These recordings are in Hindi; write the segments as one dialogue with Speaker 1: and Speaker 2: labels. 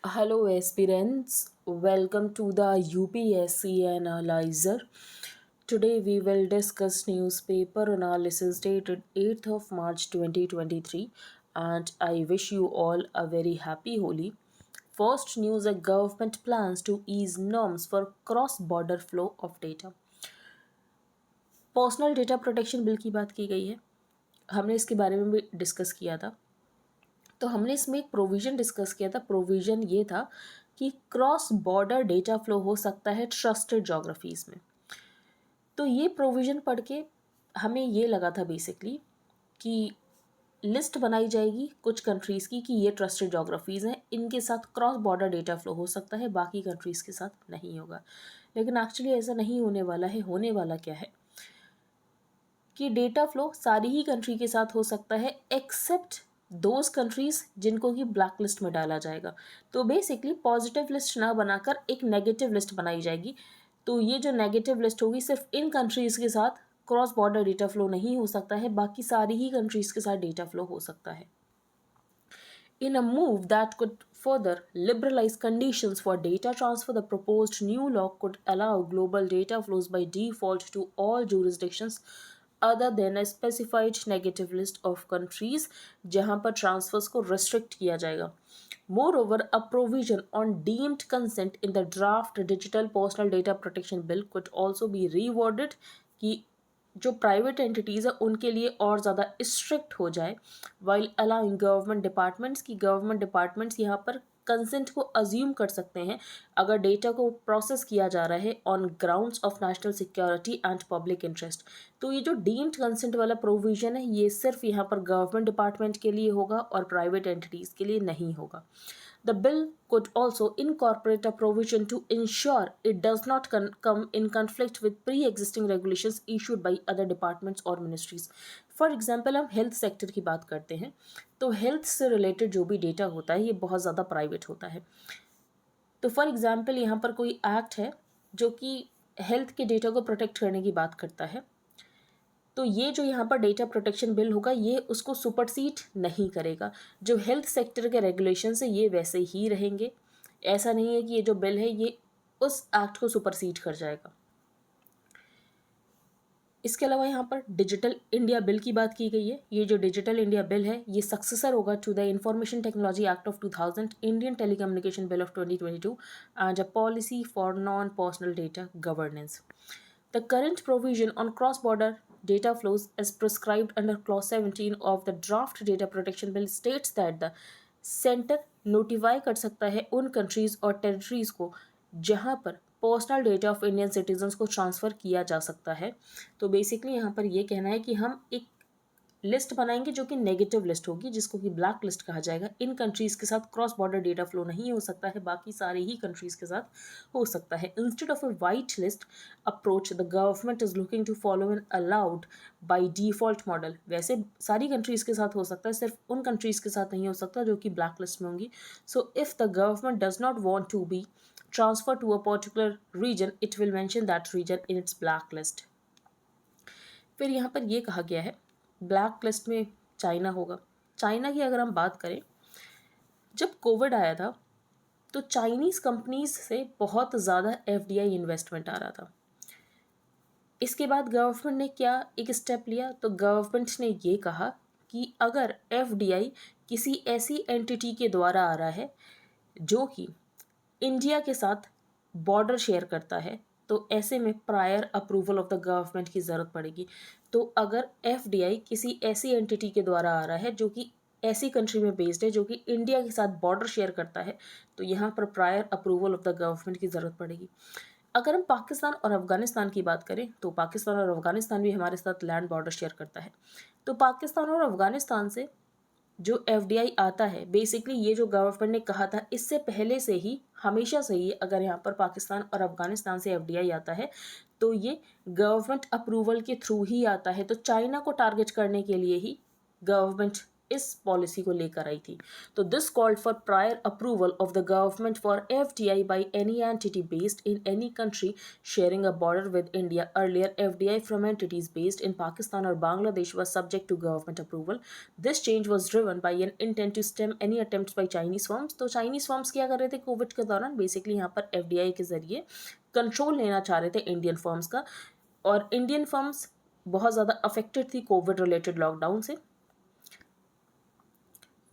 Speaker 1: Hello, aspirants. Welcome to the UPSC Analyzer. Today, we will discuss newspaper analysis dated 8th of March 2023, and I wish you all a very happy Holi. First news: a government plans to ease norms for cross border flow of data. Personal data protection bill की बात की गई है। हमने इसके बारे में भी डिस्कस किया था। तो हमने इसमें एक प्रोविज़न डिस्कस किया था। प्रोविज़न ये था कि क्रॉस बॉर्डर डेटा फ्लो हो सकता है ट्रस्टेड ज्योग्राफीज़ में। तो ये प्रोविज़न पढ़ के हमें ये लगा था बेसिकली कि लिस्ट बनाई जाएगी कुछ कंट्रीज़ की कि ये ट्रस्टेड ज्योग्राफीज़ हैं, इनके साथ क्रॉस बॉर्डर डेटा फ्लो हो सकता है, बाकी कंट्रीज़ के साथ नहीं होगा। लेकिन एक्चुअली ऐसा नहीं होने वाला है। होने वाला क्या है कि डेटा फ्लो सारी ही कंट्री के साथ हो सकता है एक्सेप्ट दोज कंट्रीज़ जिनको कि ब्लैक लिस्ट में डाला जाएगा। तो बेसिकली पॉजिटिव लिस्ट ना बनाकर एक नेगेटिव लिस्ट बनाई जाएगी। तो ये जो नेगेटिव लिस्ट होगी सिर्फ इन कंट्रीज़ के साथ क्रॉस बॉर्डर डेटा फ्लो नहीं हो सकता है, बाकी सारी ही कंट्रीज़ के साथ डेटा फ्लो हो सकता है। In a move that could further liberalize conditions for data transfer, the proposed new law could allow global data flows by default to all jurisdictions other than a specified negative list of countries जहां पर transfers को restrict किया जाएगा. Moreover, a provision on deemed consent in the draft Digital Personal Data Protection Bill could also be reworded कि जो प्राइवेट एंटिटीज़ है उनके लिए और ज़्यादा स्ट्रिक्ट हो जाए, वाइल अलाउइंग गवर्नमेंट डिपार्टमेंट्स यहाँ पर कंसेंट को अज्यूम कर सकते हैं अगर डेटा को प्रोसेस किया जा रहा है on grounds of national security and public interest. तो ये जो डीम्ड कंसेंट वाला प्रोविज़न है ये सिर्फ यहाँ पर गवर्नमेंट डिपार्टमेंट के लिए होगा और प्राइवेट एंटिटीज़ के लिए नहीं होगा। The bill could also incorporate a provision to ensure it does not come in conflict with pre-existing regulations issued by other departments or ministries. For example हम हेल्थ सेक्टर की बात करते हैं तो हेल्थ से रिलेटेड जो भी डेटा होता है ये बहुत ज़्यादा प्राइवेट होता है। तो फॉर एग्जाम्पल यहाँ पर कोई एक्ट है जो कि हेल्थ के डेटा को प्रोटेक्ट करने की बात करता है, तो ये जो यहाँ पर डेटा प्रोटेक्शन बिल होगा ये उसको सुपरसीड नहीं करेगा। जो हेल्थ सेक्टर के रेगुलेशन है ये वैसे ही रहेंगे। ऐसा नहीं है कि ये जो बिल है ये उस एक्ट को सुपरसीड कर जाएगा। इसके अलावा यहाँ पर डिजिटल इंडिया बिल की बात की गई है। ये जो डिजिटल इंडिया बिल है ये सक्सेसर होगा to the information technology act of 2000, Indian telecommunication bill of 2022 and a policy for non personal data governance. The current provision on cross-border data flows as prescribed under Clause 17 of the Draft Data Protection Bill states that the Center notify कर सकता है उन countries और territories को जहाँ पर personal data of Indian citizens को ट्रांसफ़र किया जा सकता है। तो बेसिकली यहाँ पर ये कहना है कि हम एक लिस्ट बनाएंगे जो कि नेगेटिव लिस्ट होगी जिसको कि ब्लैक लिस्ट कहा जाएगा। इन कंट्रीज़ के साथ क्रॉस बॉर्डर डेटा फ्लो नहीं हो सकता है, बाकी सारे ही कंट्रीज़ के साथ हो सकता है। Instead of a white list approach the government is looking to follow an allowed by default model. वैसे सारी कंट्रीज़ के साथ हो सकता है, सिर्फ उन कंट्रीज़ के साथ नहीं हो सकता जो कि ब्लैक लिस्ट में होंगी। So if the government does not want to be transfer to a particular region, it will mention that region in its blacklist. फिर यहाँ पर ये कहा गया है ब्लैक लिस्ट में चाइना होगा। चाइना की अगर हम बात करें, जब कोविड आया था तो चाइनीज़ कंपनीज से बहुत ज़्यादा एफडीआई इन्वेस्टमेंट आ रहा था। इसके बाद गवर्नमेंट ने क्या एक स्टेप लिया, तो गवर्नमेंट ने ये कहा कि अगर एफडीआई किसी ऐसी एंटिटी के द्वारा आ रहा है जो कि इंडिया के साथ बॉर्डर शेयर करता है तो ऐसे में prior approval of the government की ज़रूरत पड़ेगी। तो अगर एफडीआई किसी ऐसी एंटिटी के द्वारा आ रहा है जो कि ऐसी कंट्री में बेस्ड है जो कि इंडिया के साथ बॉर्डर शेयर करता है तो यहाँ पर prior approval of the government की ज़रूरत पड़ेगी। अगर हम पाकिस्तान और अफ़गानिस्तान की बात करें तो पाकिस्तान और अफ़गानिस्तान भी हमारे साथ लैंड बॉर्डर शेयर करता है। तो पाकिस्तान और अफ़गानिस्तान से जो एफडीआई आता है, बेसिकली ये जो गवर्नमेंट ने कहा था इससे पहले से ही हमेशा से ही अगर यहाँ पर पाकिस्तान और अफ़गानिस्तान से एफडीआई आता है तो ये गवर्नमेंट अप्रूवल के थ्रू ही आता है। तो चाइना को टारगेट करने के लिए ही गवर्नमेंट इस पॉलिसी को लेकर आई थी। तो this called for prior approval of the government for FDI by any entity based in any country sharing a border with India. Earlier FDI from entities based in Pakistan और Bangladesh was subject to government approval. This change was driven by an intent to stem any attempts by Chinese firms. तो चाइनीज फर्म्स क्या कर रहे थे कोविड के दौरान, बेसिकली यहाँ पर एफडीआई के जरिए कंट्रोल लेना चाह रहे थे इंडियन फर्म्स का, और इंडियन फर्म्स बहुत ज़्यादा अफेक्टेड थी कोविड रिलेटेड लॉकडाउन से।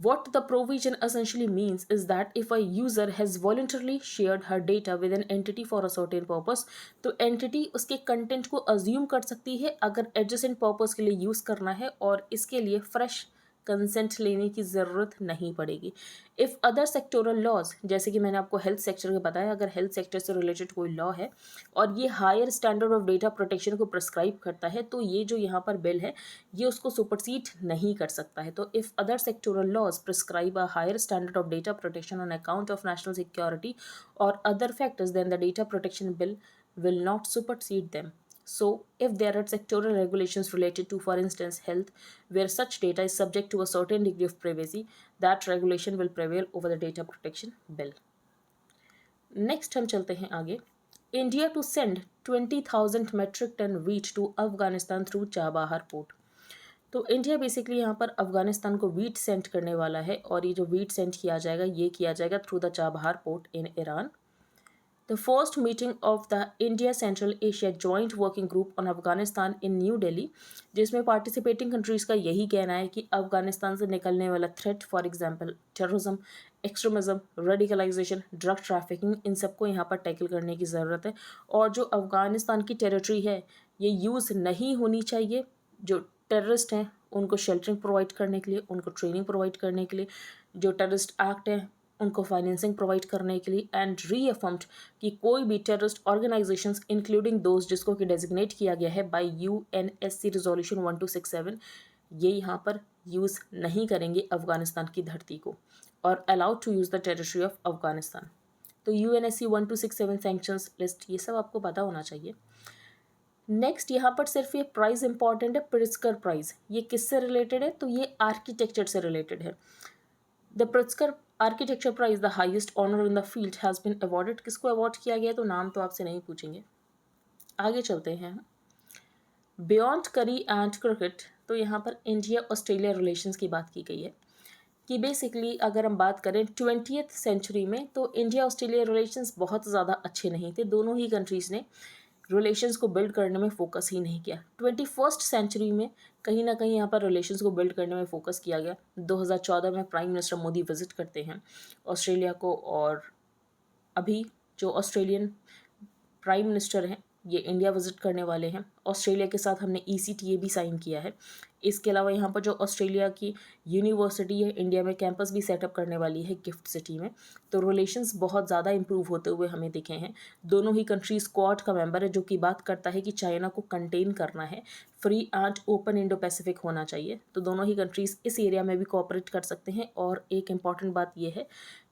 Speaker 1: What the provision essentially means is that if a user has voluntarily shared her data with an entity for a certain purpose, तो entity उसके content को assume कर सकती है अगर adjacent purpose के लिए use करना है, और इसके लिए fresh कंसेंट लेने की ज़रूरत नहीं पड़ेगी। इफ़ अदर सेक्टोरल लॉज, जैसे कि मैंने आपको हेल्थ सेक्टर का बताया, अगर हेल्थ सेक्टर से रिलेटेड कोई लॉ है और ये higher standard of data protection को प्रिस्क्राइब करता है, तो ये जो यहाँ पर बिल है ये उसको सुपरसीड नहीं कर सकता है। तो if other sectoral laws prescribe a higher standard of data protection on account of national security और other factors, then the data protection bill will not supersede them. So, if there are sectoral regulations related to, for instance, health, where such data is subject to a certain degree of privacy, that regulation will prevail over the data protection bill. Next हम चलते हैं आगे. India to send 20,000 metric ton wheat to Afghanistan through Chabahar port. तो इंडिया बेसिकली यहाँ पर अफगानिस्तान को वीट सेंड करने वाला है, और ये जो वीट सेंड किया जाएगा ये किया जाएगा through the Chabahar port in Iran. The first meeting of the India Central Asia Joint Working Group on Afghanistan in New Delhi, जिसमें पार्टिसिपेटिंग कंट्रीज़ का यही कहना है कि अफगानिस्तान से निकलने वाला threat, for example terrorism, extremism, radicalisation, drug trafficking, इन सबको यहाँ पर टैकल करने की ज़रूरत है। और जो अफगानिस्तान की टेरिटरी है ये यूज़ नहीं होनी चाहिए। जो टेररिस्ट हैं उनको शेल्टरिंग प्रोवाइड करने के लिए, उनको ट्रेनिंग प्रोवाइड करने के लिए, जो टेररिस्ट एक्ट है उनको फाइनेंसिंग प्रोवाइड करने के लिए, एंड रीअफर्म्ड कि कोई भी टेररिस्ट ऑर्गेनाइजेशंस इंक्लूडिंग दोज जिसको कि डेजिग्नेट किया गया है बाय यूएनएससी रिजोल्यूशन 1267, ये यहाँ पर यूज़ नहीं करेंगे अफगानिस्तान की धरती को, और allowed to use the territory of Afghanistan. तो यूएनएससी 1267 सैंक्शंस लिस्ट, ये सब आपको पता होना चाहिए। नेक्स्ट यहाँ पर सिर्फ ये प्राइज़ इंपॉर्टेंट है, प्रिट्जकर प्राइज़। ये किससे रिलेटेड है? तो ये आर्किटेक्चर से रिलेटेड है। The Pritzker architecture prize, the highest honour in the field, has been awarded. किसको अवॉर्ड किया गया? तो नाम तो आपसे नहीं पूछेंगे। आगे चलते हैं। बियॉन्ड करी एंड क्रिकेट, तो यहाँ पर इंडिया ऑस्ट्रेलिया रिलेशंस की बात की गई है कि बेसिकली अगर हम बात करें 20th सेंचुरी में, तो इंडिया ऑस्ट्रेलिया रिलेशंस बहुत ज़्यादा अच्छे नहीं थे। दोनों ही कंट्रीज़ ने रिलेशंस को बिल्ड करने में फोकस ही नहीं किया। 21st सेंचुरी में कहीं ना कहीं यहाँ पर रिलेशंस को बिल्ड करने में फोकस किया गया। 2014 में प्राइम मिनिस्टर मोदी विजिट करते हैं ऑस्ट्रेलिया को, और अभी जो ऑस्ट्रेलियन प्राइम मिनिस्टर हैं ये इंडिया विजिट करने वाले हैं। ऑस्ट्रेलिया के साथ हमने ECTA भी साइन किया है। इसके अलावा यहाँ पर जो ऑस्ट्रेलिया की यूनिवर्सिटी है इंडिया में कैंपस भी सेटअप करने वाली है गिफ्ट सिटी में। तो रिलेशंस बहुत ज़्यादा इंप्रूव होते हुए हमें दिखे हैं। दोनों ही कंट्रीज़ क्वाड का मेंबर है, जो कि बात करता है कि चाइना को कंटेन करना है, free and open Indo Pacific होना चाहिए। तो दोनों ही कंट्रीज़ इस एरिया में भी कोऑपरेट कर सकते हैं। और एक इम्पॉर्टेंट बात यह है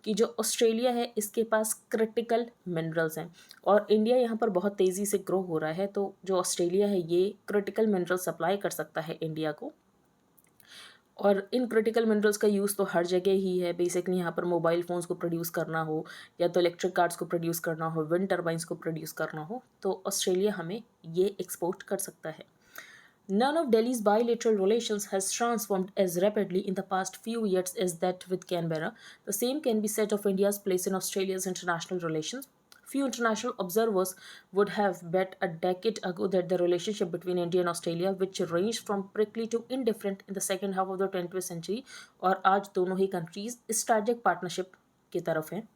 Speaker 1: कि जो ऑस्ट्रेलिया है इसके पास क्रिटिकल मिनरल्स हैं, और इंडिया यहाँ पर बहुत तेज़ी से ग्रो हो रहा है। तो जो ऑस्ट्रेलिया है ये क्रिटिकल मिनरल सप्लाई कर सकता है इंडिया को, और इन क्रिटिकल मिनरल्स का यूज़ तो हर जगह ही है। बेसिकली यहाँ पर मोबाइल फ़ोन्स को प्रोड्यूस करना हो, या तो इलेक्ट्रिक कार्स को प्रोड्यूस करना हो, विंड टर्बाइंस को प्रोड्यूस करना हो, तो ऑस्ट्रेलिया हमें ये एक्सपोर्ट कर सकता है। None of Delhi's bilateral relations has transformed as rapidly in the past few years as that with Canberra. The same can be said of India's place in Australia's international relations. Few international observers would have bet a decade ago that the relationship between India and Australia, which ranged from prickly to indifferent in the second half of the 20th century, और आज दोनों ही countries strategic partnership की तरफ हैं।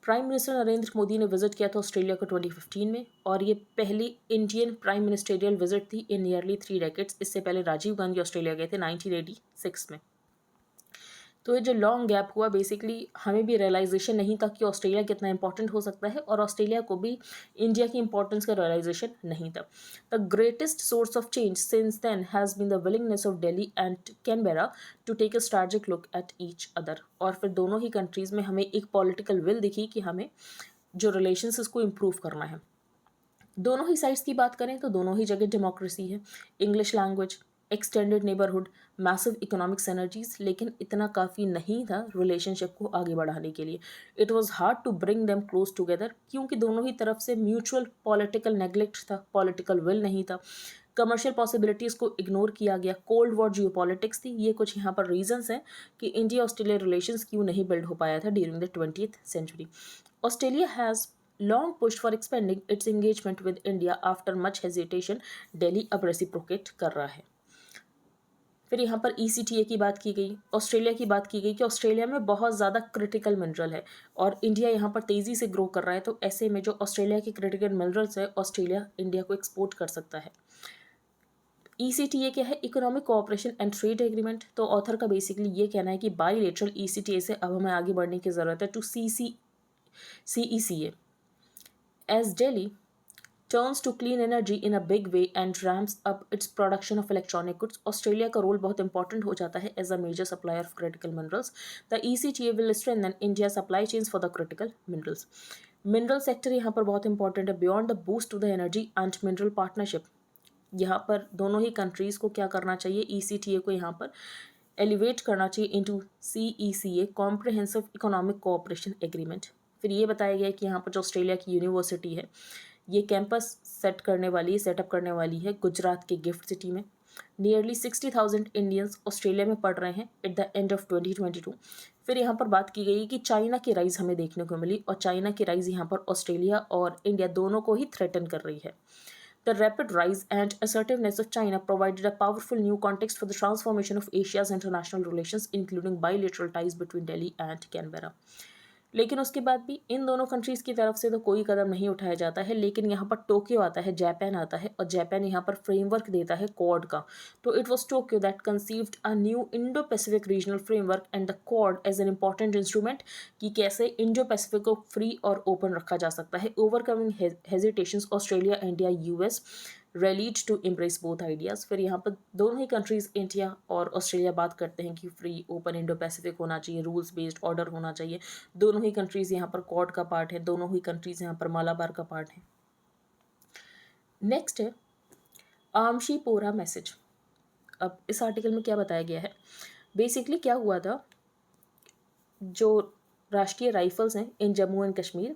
Speaker 1: प्राइम मिनिस्टर नरेंद्र मोदी ने विजिट किया था ऑस्ट्रेलिया को 2015 में, और ये पहली इंडियन प्राइम मिनिस्टेरियल विजिट थी इन नियरली 3 डेकेड्स। इससे पहले राजीव गांधी ऑस्ट्रेलिया गए थे 1986 में। तो ये जो लॉन्ग गैप हुआ, बेसिकली हमें भी रियलाइजेशन नहीं था कि ऑस्ट्रेलिया कितना इंपॉर्टेंट हो सकता है, और ऑस्ट्रेलिया को भी इंडिया की इंपॉर्टेंस का रियलाइजेशन नहीं था। The greatest source of change since then has been the willingness of Delhi and Canberra to take a strategic look at each other. और फिर दोनों ही कंट्रीज़ में हमें एक पॉलिटिकल विल दिखी कि हमें जो रिलेशंस इसको इम्प्रूव करना है। दोनों ही साइड्स की बात करें तो दोनों ही जगह डेमोक्रेसी है, English language, extended neighbourhood, massive economic synergies, लेकिन इतना काफ़ी नहीं था रिलेशनशिप को आगे बढ़ाने के लिए. It was hard to bring them close together, क्योंकि दोनों ही तरफ से म्यूचुअल पॉलिटिकल नेग्लेक्ट था, पॉलिटिकल विल नहीं था, कमर्शियल पॉसिबिलिटीज़ को इग्नोर किया गया, कोल्ड वॉर जियोपॉलिटिक्स थी. ये कुछ यहाँ पर रीजंस हैं कि इंडिया ऑस्ट्रेलिया रिलेशंस क्यों नहीं बिल्ड हो पाया था during the 20th century. Australia has long pushed for expanding its engagement with India after much hesitation. Delhi अब रेसिप्रोकेट कर रहा है. फिर यहाँ पर ECTA की बात की गई, ऑस्ट्रेलिया की बात की गई कि ऑस्ट्रेलिया में बहुत ज़्यादा क्रिटिकल मिनरल है और इंडिया यहाँ पर तेज़ी से ग्रो कर रहा है, तो ऐसे में जो ऑस्ट्रेलिया के क्रिटिकल मिनरल्स है ऑस्ट्रेलिया इंडिया को एक्सपोर्ट कर सकता है. ECTA क्या है? Economic cooperation and trade agreement. तो ऑथर का बेसिकली ये कहना है कि बाईलेटरल ECTA से अब हमें आगे बढ़ने की ज़रूरत है to CECA. As Delhi turns to clean energy in a big way and ramps up its production of electronic goods, Australia का रोल बहुत इंपॉर्टेंट हो जाता है as a major supplier of critical minerals. The ECTA will strengthen India's supply chains for the critical minerals. Mineral sector यहाँ पर बहुत इंपॉर्टेंट है. Beyond the boost to the energy and mineral partnership, यहाँ पर दोनों ही कंट्रीज़ को क्या करना चाहिए? ECTA को यहाँ पर एलिवेट करना चाहिए into CECA, comprehensive economic cooperation agreement. फिर ये बताया गया कि यहाँ पर जो ऑस्ट्रेलिया की यूनिवर्सिटी है ये कैंपस सेटअप करने वाली है गुजरात के गिफ्ट सिटी में. नियरली 60,000 इंडियंस ऑस्ट्रेलिया में पढ़ रहे हैं एट द एंड ऑफ 2022. फिर यहाँ पर बात की गई कि चाइना की राइज हमें देखने को मिली और चाइना की राइज यहाँ पर ऑस्ट्रेलिया और इंडिया दोनों को ही थ्रेटन कर रही है. The rapid rise and assertiveness of China provided a powerful new context for the transformation of Asia's international relations, including bilateral ties between Delhi and Canberra. लेकिन उसके बाद भी इन दोनों कंट्रीज़ की तरफ से तो कोई कदम नहीं उठाया जाता है, लेकिन यहाँ पर टोक्यो आता है, जापान आता है और जापान यहाँ पर फ्रेमवर्क देता है क्वाड का. तो it was Tokyo that conceived a new Indo Pacific regional framework and the Quad as an important instrument कि कैसे इंडो पैसिफिक को फ्री और ओपन रखा जा सकता है. Overcoming hesitations, Australia, India, US rallied to embrace both ideas. फिर यहाँ पर दोनों ही कंट्रीज़ इंडिया और ऑस्ट्रेलिया बात करते हैं कि फ्री ओपन इंडो पैसिफिक होना चाहिए, रूल्स बेस्ड ऑर्डर होना चाहिए. दोनों ही कंट्रीज़ यहाँ पर क्वाड का पार्ट है, दोनों ही कंट्रीज़ यहाँ पर मालाबार का पार्ट है. नेक्स्ट है आमशी पोरा मैसेज. अब इस आर्टिकल में क्या बताया गया है? बेसिकली क्या हुआ था, जो राष्ट्रीय राइफल्स हैं इन जम्मू एंड कश्मीर,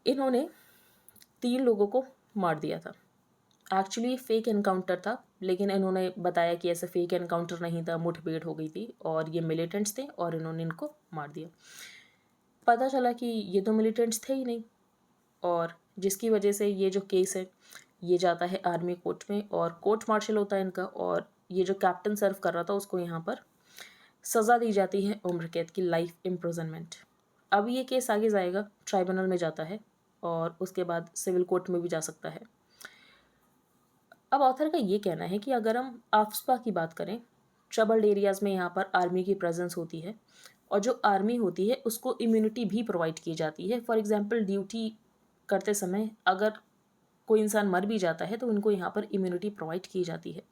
Speaker 1: इन्होंने 3 लोगों को मार दिया था. एक्चुअली फेक एनकाउंटर था, लेकिन इन्होंने बताया कि ऐसा फेक एनकाउंटर नहीं था, मुठभेड़ हो गई थी और ये मिलिटेंट्स थे और इन्होंने इनको मार दिया. पता चला कि ये तो मिलिटेंट्स थे ही नहीं, और जिसकी वजह से ये जो केस है ये जाता है आर्मी कोर्ट में और कोर्ट मार्शल होता है इनका, और ये जो कैप्टन सर्व कर रहा था उसको यहाँ पर सज़ा दी जाती है उम्र कैद की, लाइफ इम्प्रिजनमेंट. अब ये केस आगे जाएगा, ट्राइब्यूनल में जाता है और उसके बाद सिविल कोर्ट में भी जा सकता है. अब ऑथर का ये कहना है कि अगर हम आफ्स्पा की बात करें, ट्रबल्ड एरियाज़ में यहाँ पर आर्मी की प्रेजेंस होती है और जो आर्मी होती है उसको इम्यूनिटी भी प्रोवाइड की जाती है. फॉर एग्जांपल ड्यूटी करते समय अगर कोई इंसान मर भी जाता है तो उनको यहाँ पर इम्यूनिटी प्रोवाइड की जाती है.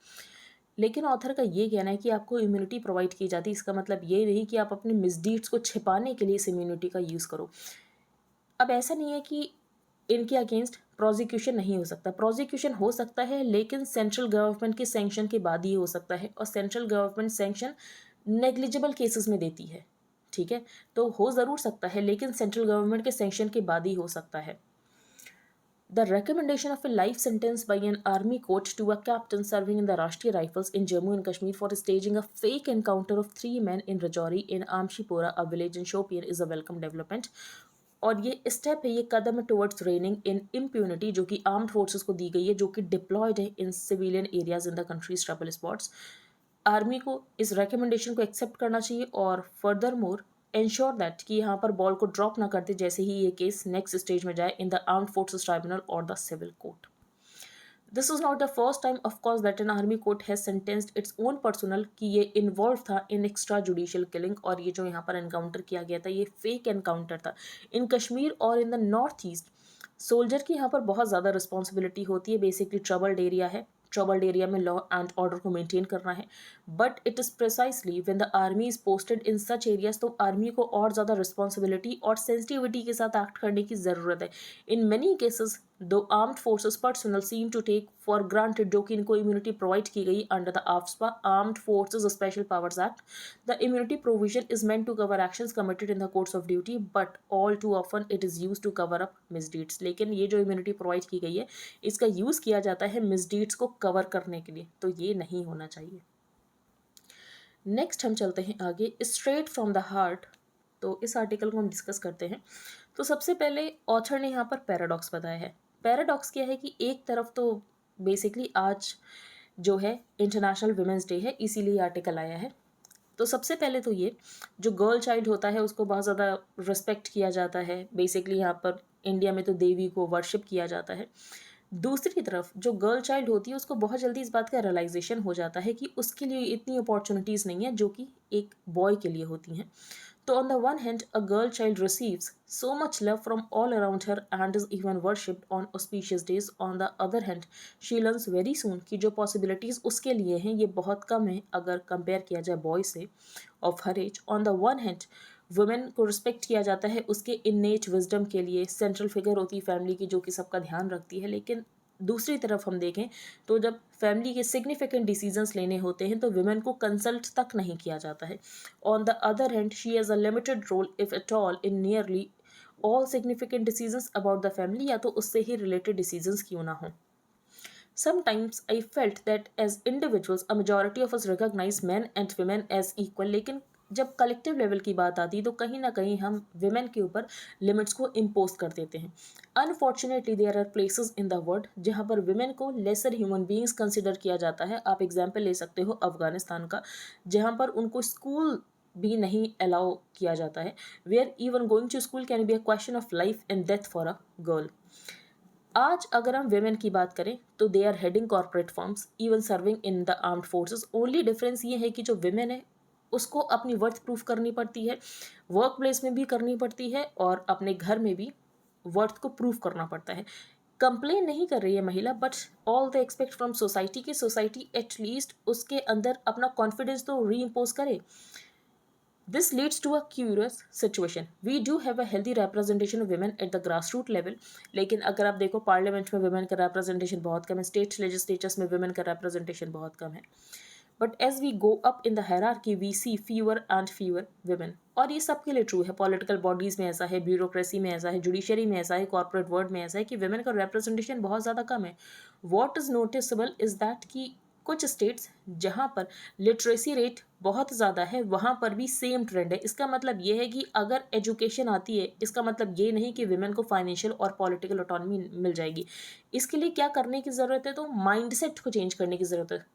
Speaker 1: लेकिन ऑथर का ये कहना है कि आपको इम्यूनिटी प्रोवाइड की जाती है, इसका मतलब ये नहीं कि आप अपनी मिसडीड्स को छिपाने के लिए इस इम्यूनिटी का यूज़ करो. अब ऐसा नहीं है कि इनके अगेंस्ट प्रोसिक्यूशन नहीं हो सकता, प्रोसिक्यूशन हो सकता है, लेकिन सेंट्रल गवर्नमेंट के सैंक्शन के बाद ही हो सकता है और central government sanction negligible cases में देती है. ठीक है, तो हो ज़रूर सकता है लेकिन सेंट्रल गवर्नमेंट के सैंक्शन के बाद ही हो सकता है. The recommendation of a life sentence by an army court to a captain serving in the Rashtriya Rifles in Jammu and Kashmir for staging a fake encounter of 3 men in Rajouri in Amshipora, a village in Shopian, is a welcome development. और ये स्टेप है, ये कदम है टुवर्ड्स रेनिंग इन इम्प्यूनिटी जो कि आर्म्ड फोर्सेस को दी गई है, जो कि डिप्लॉयड है in civilian areas in the countries trouble spots. Army को इस रिकमेंडेशन को एक्सेप्ट करना चाहिए और फर्दर मोर इंश्योर दैट कि यहाँ पर बॉल को ड्रॉप ना करते जैसे ही ये केस नेक्स्ट स्टेज में जाए in the armed forces tribunal और the civil court. This is not the first time of course that an army court has sentenced its own personnel कि ये इन्वॉल्व था इन एक्स्ट्रा जुडिशियल किलिंग. और ये जो यहाँ पर एनकाउंटर किया गया था ये फेक एनकाउंटर था इन कश्मीर और in the north east. Soldier की यहाँ पर बहुत ज़्यादा रिस्पॉन्सिबिलिटी होती है, बेसिकली ट्रबल्ड एरिया है, ट्रबल्ड एरिया में लॉ एंड ऑर्डर को मेंटेन करना है. But it is precisely when the army is posted in such areas, तो आर्मी को और ज़्यादा रिस्पॉन्सिबिलिटी और सेंसिटिविटी के साथ एक्ट करने की ज़रूरत है. In many cases though armed forces personnel seem to take for granted, जो कि इनको इम्यूनिटी प्रोवाइड की गई under the AFSPA armed forces special powers act. The immunity provision is meant to cover actions committed in the course of duty, but all too often it is used to cover up misdeeds। लेकिन ये जो इम्यूनिटी प्रोवाइड की गई है इसका यूज़ किया जाता है मिसडीड्स को कवर करने के लिए, तो ये नहीं होना चाहिए। नेक्स्ट हम चलते हैं आगे, स्ट्रेट फ्रॉम द हार्ट। तो इस आर्टिकल को हम डिस्कस करते हैं। तो सबसे पहले ऑथर ने यहाँ पर पैराडॉक्स बताया है। पैराडॉक्स क्या है कि एक तरफ तो बेसिकली आज जो है इंटरनेशनल वुमेंस डे है, इसीलिए आर्टिकल आया है। तो सबसे पहले तो ये जो गर्ल चाइल्ड होता है उसको बहुत ज़्यादा रिस्पेक्ट किया जाता है। बेसिकली यहाँ पर इंडिया में तो देवी को वर्शिप किया जाता है। दूसरी तरफ जो गर्ल चाइल्ड होती है उसको बहुत जल्दी इस बात का रियलाइजेशन हो जाता है कि उसके लिए इतनी अपॉर्चुनिटीज़ नहीं है जो कि एक बॉय के लिए होती हैं। तो on the one hand, a girl child receives so much love from all around her and is even worshipped on auspicious days. On the other hand, she learns very soon कि जो possibilities उसके लिए हैं ये बहुत कम है अगर कंपेयर किया जाए बॉय से of her age. On the one hand, women को रिस्पेक्ट किया जाता है उसके इन्नेट विजडम के लिए, सेंट्रल फिगर होती है फैमिली की जो कि सबका ध्यान रखती है। लेकिन दूसरी तरफ हम देखें तो जब फैमिली के सिग्निफिकेंट डिसीजंस लेने होते हैं तो वुमेन को कंसल्ट तक नहीं किया जाता है। On the other hand she has a limited role if at all in nearly all significant decisions about the family, या तो उससे ही रिलेटेड डिसीजंस क्यों ना हो। Sometimes I felt that as individuals a majority of us recognize men and women as equal, लेकिन जब कलेक्टिव लेवल की बात आती है तो कहीं ना कहीं हम विमेन के ऊपर लिमिट्स को इम्पोज कर देते हैं। Unfortunately there are places in the world जहाँ पर विमेन को लेसर ह्यूमन बींग्स कंसिडर किया जाता है। आप एग्जाम्पल ले सकते हो अफगानिस्तान का, जहाँ पर उनको स्कूल भी नहीं अलाउ किया जाता है, where even going to school can be a question of life and death for a girl. आज अगर हम वेमेन की बात करें तो they are heading corporate firms, even serving in the armed forces. Only difference ये है कि जो वेमेन है उसको अपनी वर्थ प्रूफ करनी पड़ती है, वर्क प्लेस में भी करनी पड़ती है और अपने घर में भी वर्थ को प्रूफ करना पड़ता है। कंप्लेन नहीं कर रही है महिला, but all the expect from society की सोसाइटी एटलीस्ट उसके अंदर अपना कॉन्फिडेंस तो री इम्पोज करे। This leads to a curious situation. We do have a healthy representation of women at the grassroots level, लेकिन अगर आप देखो पार्लियामेंट में women का representation बहुत कम है, स्टेट लेजिस्लेचर्स में women का representation बहुत कम है। But as we go up in the hierarchy, we see fewer and fewer women. और ये सबके लिए ट्रू है, पॉलिटिकल बॉडीज़ में ऐसा है, ब्यूरोक्रेसी में ऐसा है, जुडिशरी में ऐसा है, कॉर्पोरेट वर्ल्ड में ऐसा है कि women का representation बहुत ज़्यादा कम है। What is noticeable is that कि कुछ स्टेट्स जहाँ पर लिटरेसी रेट बहुत ज़्यादा है वहाँ पर भी सेम ट्रेंड है। इसका मतलब ये है कि अगर एजुकेशन आती है इसका मतलब ये नहीं कि विमेन को फाइनेंशियल और पॉलिटिकल ऑटोनॉमी मिल जाएगी। इसके लिए क्या करने की ज़रूरत है, तो माइंडसेट को चेंज करने की ज़रूरत है।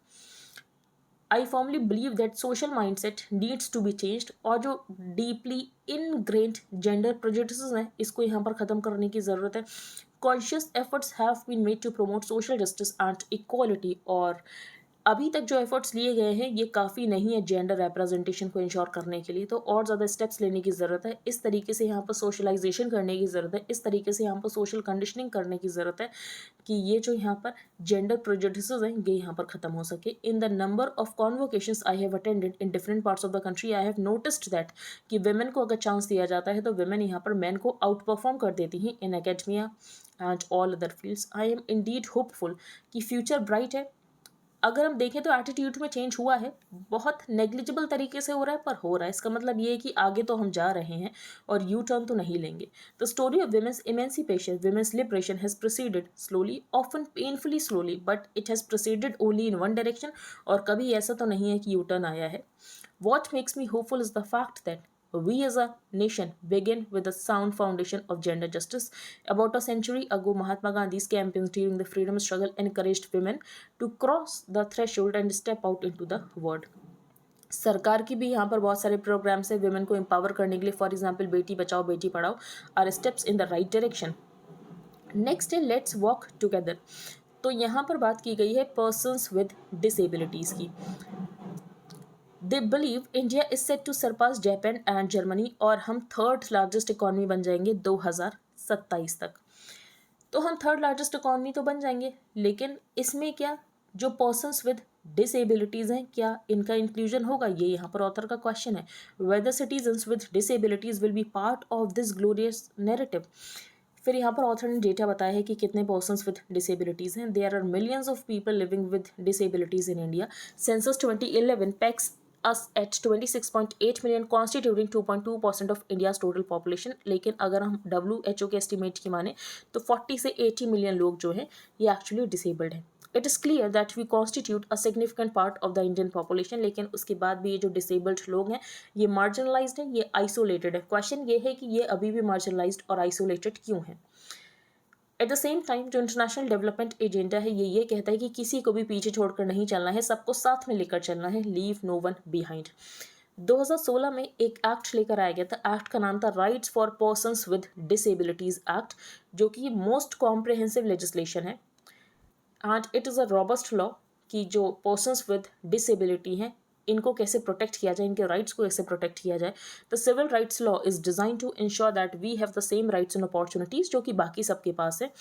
Speaker 1: I formally believe that social mindset needs to be changed, और जो डीपली इनग्रेन्ड जेंडर प्रेजुडिसेस हैं इसको यहाँ पर ख़त्म करने की ज़रूरत है। Conscious efforts have been made to promote social justice and equality, और अभी तक जो एफर्ट्स लिए गए हैं ये काफ़ी नहीं है जेंडर रिप्रेजेंटेशन को इंश्योर करने के लिए, तो और ज़्यादा स्टेप्स लेने की ज़रूरत है। इस तरीके से यहाँ पर सोशलाइजेशन करने की ज़रूरत है, इस तरीके से यहाँ पर सोशल कंडीशनिंग करने की ज़रूरत है कि ये जो यहाँ पर जेंडर प्रेजुडिसेस हैं ये यहाँ पर ख़त्म हो सके। In the number of convocations I have attended in different parts of the country I have noticed that कि वेमेन को अगर चांस दिया जाता है तो वेमेन यहाँ पर मैन को आउट परफॉर्म कर देती हैं in academia and all other fields. I am indeed hopeful कि फ्यूचर ब्राइट है। अगर हम देखें तो एटीट्यूड में चेंज हुआ है, बहुत नेग्लिजिबल तरीके से हो रहा है पर हो रहा है। इसका मतलब ये है कि आगे तो हम जा रहे हैं और यू टर्न तो नहीं लेंगे। The story of women's emancipation, women's liberation has proceeded slowly, often painfully slowly, but it has proceeded only in one direction, और कभी ऐसा तो नहीं है कि यू टर्न आया है। What makes me hopeful is the fact that we as a nation begin with a sound foundation of gender justice. About a century ago, Mahatma Gandhi's campaigns during the freedom struggle encouraged women to cross the threshold and step out into the world. सरकार की भी यहाँ पर बहुत सारे प्रोग्राम्स है विमेन को एम्पावर करने के लिए। फॉर एग्जाम्पल बेटी Bachao Beti Padhao are steps in the right direction. Next है लेट्स वॉक टुगेदर। तो यहाँ पर बात की गई है पर्सन्स विद डिसेबिलिटीज़ की। They believe India is set to surpass Japan and Germany, और हम थर्ड लार्जेस्ट इकॉनमी बन जाएंगे 2027 तक। तो हम थर्ड लार्जेस्ट इकॉनमी तो बन जाएंगे, लेकिन इसमें क्या जो पर्सन्स विद डिसेबिलिटीज़ हैं क्या इनका इंक्लूजन होगा, ये यहाँ पर ऑथर का क्वेश्चन है। Whether citizens with disabilities will be part of this glorious narrative. फिर यहाँ पर ऑथर ने डेटा बताया है कि कितने पर्सन्स विद डिसेबिलिटीज़ हैं. There are millions of people living with disabilities in India. Census 2011 pegs us at 26.8 million constituting 2.2% of India's total population. लेकिन अगर हम WHO के एस्टिमेट की माने तो 40 से 80 मिलियन लोग जो हैं ये एक्चुअली डिसेबल्ड हैं. It is clear that we constitute a significant part of the Indian population. लेकिन उसके बाद भी ये जो डिसेबल्ड लोग हैं ये मार्जिनलाइज्ड है, ये आइसोलेटेड है. क्वेश्चन ये है कि ये अभी भी मार्जिनलाइज्ड और आइसोलेटेड क्यों है. एट द सेम टाइम जो इंटरनेशनल डेवलपमेंट एजेंडा है ये कहता है कि किसी को भी पीछे छोड़कर नहीं चलना है, सबको साथ में लेकर चलना है. Leave no one behind. 2016 में एक एक्ट लेकर आया गया था. एक्ट का नाम था rights for persons with disabilities act, जो कि मोस्ट कॉम्प्रिहेंसिव लेजिस्लेशन है. And it is a robust law कि जो पर्सन्स विद डिसेबिलिटी हैं इनको कैसे प्रोटेक्ट किया जाए, इनके राइट्स को कैसे प्रोटेक्ट किया जाए. The civil rights law is designed to ensure that we have the same rights and opportunities जो कि बाकी सबके पास है.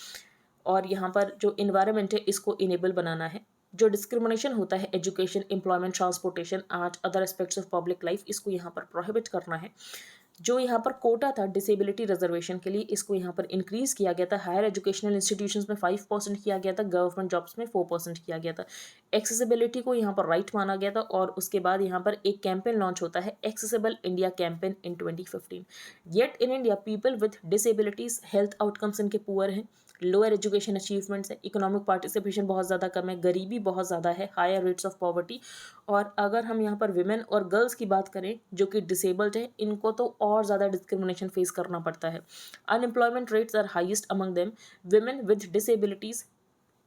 Speaker 1: और यहाँ पर जो इन्वायरमेंट है इसको इनेबल बनाना है. जो डिस्क्रिमिनेशन होता है education, employment, transportation and other aspects of public life, इसको यहाँ पर प्रोहिबिट करना है. जो यहाँ पर कोटा था डिसेबिलिटी रिजर्वेशन के लिए, इसको यहाँ पर इंक्रीज़ किया गया था. हायर एजुकेशनल इंस्टीट्यूशंस में 5% किया गया था, गवर्नमेंट जॉब्स में 4% किया गया था. एक्सेसिबिलिटी को यहाँ पर राइट माना गया था. और उसके बाद यहाँ पर एक कैंपेन लॉन्च होता है, accessible India campaign in 2015. Yet in India people with disabilities health outcomes इनके पुअर हैं, लोअर एजुकेशन अचीवमेंट्स है, इकोनॉमिक पार्टिसिपेशन बहुत ज़्यादा कम है, गरीबी बहुत ज़्यादा है, हायर रेट्स ऑफ पॉवर्टी. और अगर हम यहाँ पर विमेन और गर्ल्स की बात करें जो कि डिसेबल्ड है, इनको तो और ज़्यादा डिस्क्रिमिनेशन फेस करना पड़ता है. Unemployment rates are highest among them. Women with disabilities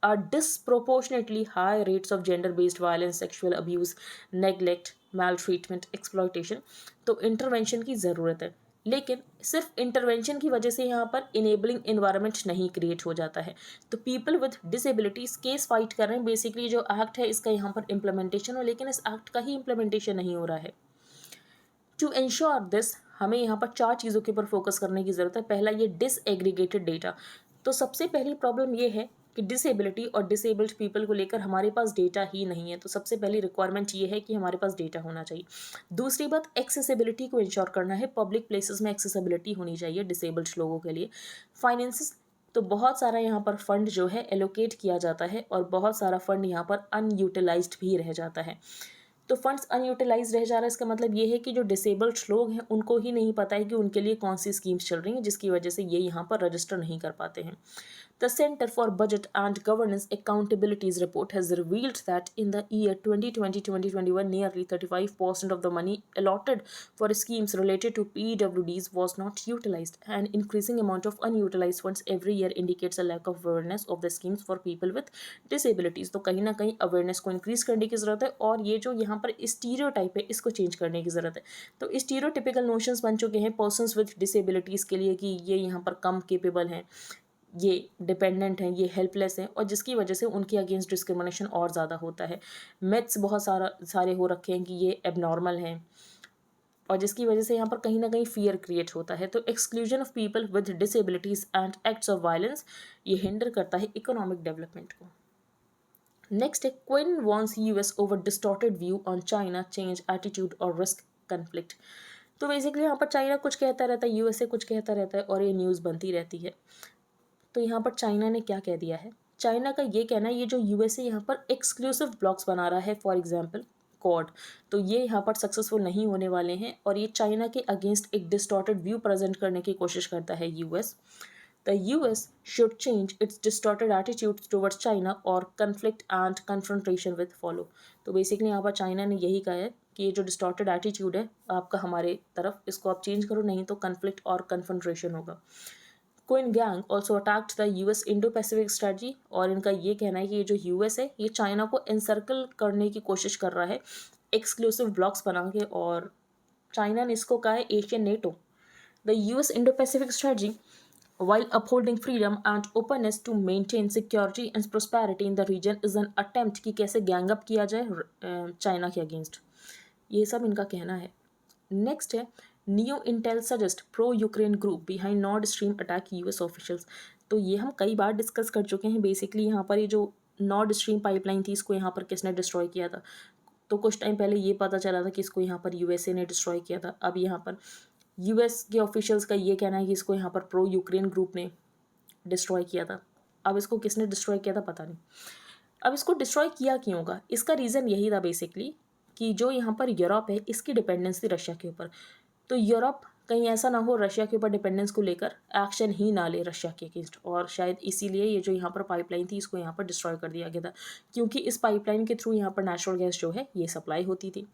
Speaker 1: are disproportionately high rates of gender-based violence, sexual abuse, neglect, maltreatment, exploitation. तो इंटरवेंशन की ज़रूरत है. लेकिन सिर्फ इंटरवेंशन की वजह से यहाँ पर इनेबलिंग इन्वायरमेंट नहीं क्रिएट हो जाता है. तो people with disabilities case fight कर रहे हैं. बेसिकली जो एक्ट है इसका यहाँ पर इम्प्लीमेंटेशन हो, लेकिन इस एक्ट का ही इम्प्लीमेंटेशन नहीं हो रहा है. टू इंश्योर दिस हमें यहाँ पर 4 चीज़ों के ऊपर फोकस करने की ज़रूरत है. पहला ये डिसएग्रीगेटेड डेटा. तो सबसे पहली प्रॉब्लम ये है कि डिसेबिलिटी और डिसेबल्ड पीपल को लेकर हमारे पास डेटा ही नहीं है. तो सबसे पहली रिक्वायरमेंट ये है कि हमारे पास डेटा होना चाहिए. दूसरी बात एक्सेसिबिलिटी को इंश्योर करना है. पब्लिक प्लेसेस में एक्सेसिबिलिटी होनी चाहिए डिसेबल्ड लोगों के लिए. फाइनेंसिस, तो बहुत सारा यहाँ पर फंड जो है एलोकेट किया जाता है और बहुत सारा फंड यहाँ पर अनयूटिलाइज्ड भी रह जाता है. तो फंड्स अनयूटिलाइज रह जा रहा है, इसका मतलब ये है कि जो डिसेबल्ड लोग हैं उनको ही नहीं पता है कि उनके लिए कौन सी स्कीम्स चल रही हैं, जिसकी वजह से ये यहाँ पर रजिस्टर नहीं कर पाते हैं. The Center for Budget and Governance Accountability's report has revealed that in the year 2020-2021, nearly 35% of the money allotted for schemes related to PWDs was not utilized. An increasing amount of unutilized funds every year indicates a lack of awareness of the schemes for people with disabilities. तो कहीं ना कहीं अवेयरनेस को इंक्रीज करने की ज़रूरत है. और ये जो यहाँ पर स्टीरियोटाइप है इसको चेंज करने की ज़रूरत है. तो स्टीरियोटिपिकल नोशंस बन चुके हैं पर्सन्स विद डिसेबिलिटीज़ के लिए कि ये यहाँ पर कम केपेबल हैं, ये डिपेंडेंट हैं, ये हेल्पलेस हैं, और जिसकी वजह से उनके अगेंस्ट डिस्क्रिमिनेशन और ज़्यादा होता है. मिथ्स बहुत सारे हो रखे हैं कि ये एबनॉर्मल हैं, और जिसकी वजह से यहाँ पर कहीं ना कहीं फियर क्रिएट होता है. तो exclusion of people with disabilities and acts of violence ये हिंडर करता है इकोनॉमिक डेवलपमेंट को. नेक्स्ट है Qin warns US over distorted view on China, change attitude और रिस्क कन्फ्लिक्ट. तो बेसिकली यहाँ पर चाइना कुछ कहता रहता है, यूएसए कुछ कहता रहता है, और ये न्यूज़ बनती रहती है. तो यहाँ पर चाइना ने क्या कह दिया है. चाइना का ये कहना है ये जो यूएसए यहाँ पर एक्सक्लूसिव ब्लॉक्स बना रहा है, फॉर एग्जांपल कॉड, तो ये यहाँ पर सक्सेसफुल नहीं होने वाले हैं, और ये चाइना के अगेंस्ट एक डिस्टॉर्टेड व्यू प्रेजेंट करने की कोशिश करता है US. The US should change its distorted attitude towards China और conflict and confrontation with follow. तो बेसिकली यहाँ पर चाइना ने यही कहा है कि ये जो डिस्टॉर्टेड एटीट्यूड है आपका हमारे तरफ, इसको आप चेंज करो, नहीं तो कन्फ्लिक्ट और कन्फ्रंटेशन होगा. Qin Gang also attacked the US Indo Pacific strategy, और इनका ये कहना है कि ये जो यूएस है ये चाइना को एनसर्कल करने की कोशिश कर रहा है एक्सक्लूसिव ब्लॉक्स बना के, और चाइना ने इसको कहा है Asian NATO. The US Indo Pacific strategy while upholding freedom and openness to maintain security and prosperity in the region is an attempt कि कैसे गैंग अप किया जाए चाइना के अगेंस्ट. ये सब इनका कहना है. नेक्स्ट है new Intel suggest pro Ukraine group behind Nord stream attack US officials. तो ये हम कई बार डिस्कस कर चुके हैं. बेसिकली यहाँ पर ये जो नॉर्ड स्ट्रीम पाइपलाइन थी इसको यहाँ पर किसने डिस्ट्रॉय किया था. तो कुछ टाइम पहले ये पता चला था कि इसको यहाँ पर यूएसए ने डिस्ट्रॉय किया था. अब यहाँ पर यूएस के ऑफिशियल्स का ये कहना है कि इसको यहाँ पर प्रो यूक्रेन ग्रुप ने डिस्ट्रॉय किया था। अब इसको किसने डिस्ट्रॉय किया था पता नहीं। अब इसको डिस्ट्रॉय किया क्यों होगा, इसका रीज़न यही था बेसिकली कि जो यहाँ पर यूरोप है इसकी डिपेंडेंस थी रशिया के ऊपर। तो यूरोप कहीं ऐसा ना हो रशिया के ऊपर डिपेंडेंस को लेकर एक्शन ही ना ले रशिया के अगेंस्ट, और शायद इसीलिए ये जो यहाँ पर पाइपलाइन थी इसको यहाँ पर डिस्ट्रॉय कर दिया गया था, क्योंकि इस पाइपलाइन के थ्रू यहाँ पर नेचुरल गैस जो है ये सप्लाई होती थी।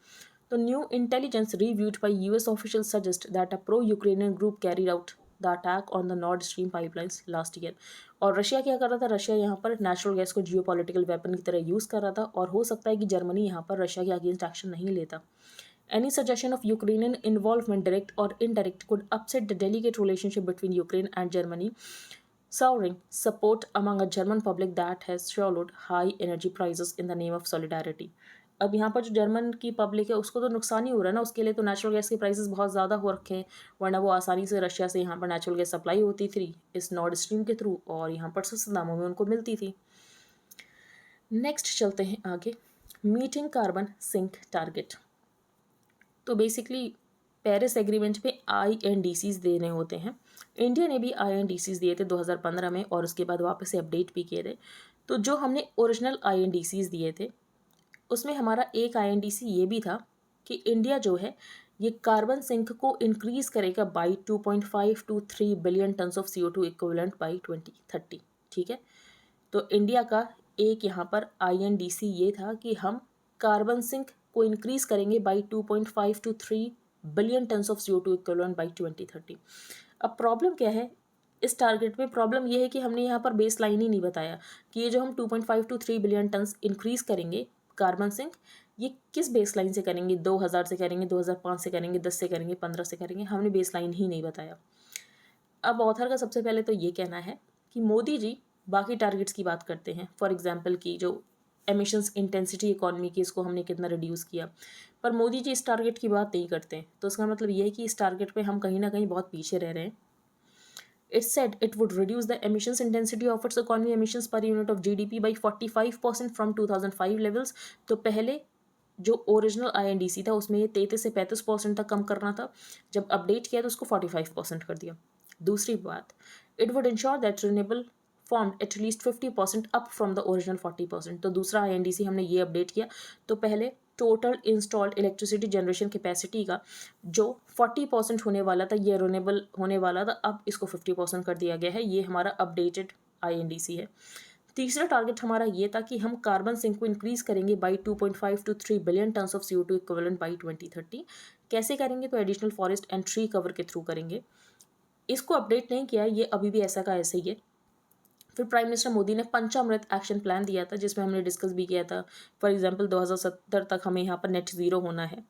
Speaker 1: तो new intelligence reviewed by US official suggest that a pro Ukrainian group carried out the attack on the north stream pipelines last year. और रशिया क्या कर रहा था, रशिया यहाँ पर नेचुरल गैस को जियोपॉलिटिकल वेपन की तरह यूज़ कर रहा था, और हो सकता है कि जर्मनी यहाँ पर रशिया के अगेंस्ट एक्शन नहीं लेता। Any suggestion of Ukrainian involvement, direct or indirect, could upset the delicate relationship between Ukraine and Germany, souring support among a German public that has swallowed high energy prices in the name of solidarity. अब यहाँ पर जो जर्मन की पब्लिक है उसको तो नुकसान ही हो रहा है ना, उसके लिए तो नेचुरल गैस के प्राइसेस बहुत ज़्यादा हो रखे हैं, वरना वो आसानी से रशिया से यहाँ पर नेचुरल गैस सप्लाई होती थी इस नॉर्थ स्ट्रीम के थ्रू, और यहाँ पर सस्ते दामों में उनको मिलती थी। नेक्स्ट चलते हैं आगे, मीटिंग कार्बन सिंक टारगेट। तो बेसिकली पेरिस एग्रीमेंट पे INDCs देने होते हैं। इंडिया ने भी INDCs दिए थे 2015 में, और उसके बाद वापस से अपडेट भी किए थे। तो जो हमने ओरिजिनल INDCs दिए थे उसमें हमारा एक INDC ये भी था कि इंडिया जो है ये कार्बन सिंक को इंक्रीज़ करेगा by 2.5 to 3 billion tons of CO2 equivalent by 2030। ठीक है, तो इंडिया का एक यहाँ पर INDC ये था कि हम कार्बन सिंक को इंक्रीज़ करेंगे by 2.5 to 3 billion tons of CO2 equivalent by 2030। अब प्रॉब्लम क्या है इस टारगेट में, प्रॉब्लम ये है कि हमने यहाँ पर बेस लाइन ही नहीं बताया कि ये जो हम 2.5 to 3 बिलियन टन्स इंक्रीज़ करेंगे कार्बन सिंक, ये किस बेस लाइन से करेंगे, 2000 से करेंगे, 2005 से करेंगे, 10 से करेंगे, 15 से करेंगे, हमने बेस लाइन ही नहीं बताया। अब ऑथर का सबसे पहले तो ये कहना है कि मोदी जी बाकी टारगेट्स की बात करते हैं, फॉर एग्जांपल की जो एमिशंस इंटेंसिटी इकोनॉमी की इसको हमने कितना रिड्यूस किया, पर मोदी जी इस टारगेट की बात नहीं करते हैं। तो इसका मतलब ये है कि इस टारगेट पे हम कहीं ना कहीं बहुत पीछे रह रहे हैं। It said it would reduce the emissions intensity of its economy emissions per unit of GDP by 45% from 2005 levels। तो पहले जो ओरिजिनल INDC था उसमें ये 33 से 35% तक कम करना था, जब अपडेट किया तो उसको 45% कर दिया। दूसरी बात, it would ensure that renewable formed at least 50% up from the original 40%। तो दूसरा INDC हमने ये अपडेट किया, तो पहले total installed electricity generation capacity का जो 40% होने वाला था, ये रिन्यूएबल होने वाला था, अब इसको 50% कर दिया गया है। ये हमारा अपडेटेड INDC है। तीसरा टारगेट हमारा ये था कि हम कार्बन सिंक को इंक्रीज़ करेंगे by 2.5 to 3 billion tons of CO2 equivalent by 2030। कैसे करेंगे, तो additional forest and tree cover के थ्रू करेंगे। इसको अपडेट नहीं किया, ये अभी भी ऐसा का ऐसे ही है। फिर प्राइम मिनिस्टर मोदी ने पंचामृत एक्शन प्लान दिया था, जिसमें हमने डिस्कस भी किया था। फॉर एग्जाम्पल 2070 तक हमें यहाँ पर नेट ज़ीरो होना है।